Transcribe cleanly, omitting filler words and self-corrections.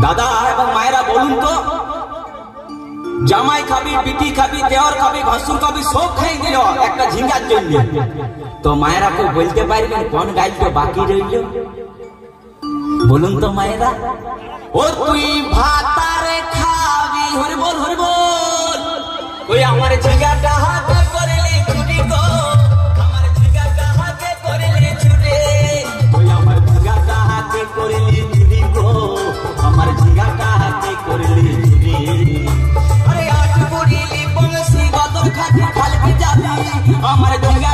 দাদা এবং মায়েরা বলুন তো, জামাই খাবি, বিটি খাবি, দেওয়ার খাবি, ভাসুর খাবি, সব খাই দিল একটা ঝিঙ্গার জন্য। তো মায়েরা কেউ বলতে পারবেন কোন গাইতে বাকি রইল? বলুন তো মায়েরা। ও তুই ভাতারে খাবি, হরি বল হরি বল। ওই আমার ঝিঙ্গাটা হাতে করলে চুরি গো, আমার ঝিঙ্গাটা হাতে করলে চুরি। ওই আমার ঝিঙ্গাটা হাতে করলে চুরি গো, আমার ঝিঙ্গাটা হাতে করলে চুরি। আরে আট করিলি বংশী গদর খাতি খালকে যাবি, আমার ঝিঙ্গা